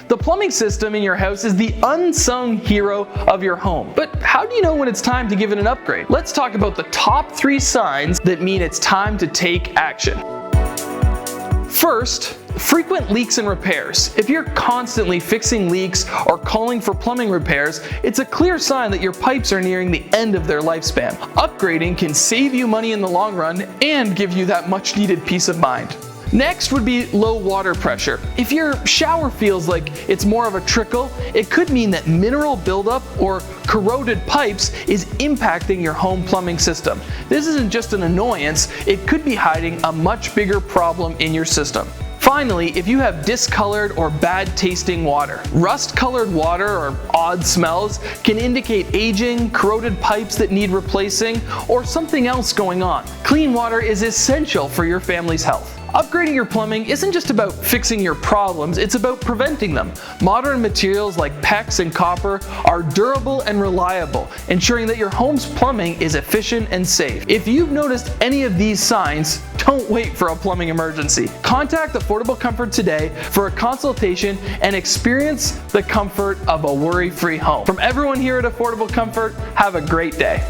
The plumbing system in your house is the unsung hero of your home. But how do you know when it's time to give it an upgrade? Let's talk about the top 3 signs that mean it's time to take action. First, frequent leaks and repairs. If you're constantly fixing leaks or calling for plumbing repairs, it's a clear sign that your pipes are nearing the end of their lifespan. Upgrading can save you money in the long run and give you that much needed peace of mind. Next would be low water pressure. If your shower feels like it's more of a trickle, it could mean that mineral buildup or corroded pipes is impacting your home plumbing system. This isn't just an annoyance, it could be hiding a much bigger problem in your system. Finally, if you have discolored or bad tasting water. Rust-colored water or odd smells can indicate aging, corroded pipes that need replacing, or something else going on. Clean water is essential for your family's health. Upgrading your plumbing isn't just about fixing your problems, it's about preventing them. Modern materials like PEX and copper are durable and reliable, ensuring that your home's plumbing is efficient and safe. If you've noticed any of these signs, don't wait for a plumbing emergency. Contact Affordable Comfort today for a consultation and experience the comfort of a worry-free home. From everyone here at Affordable Comfort, have a great day.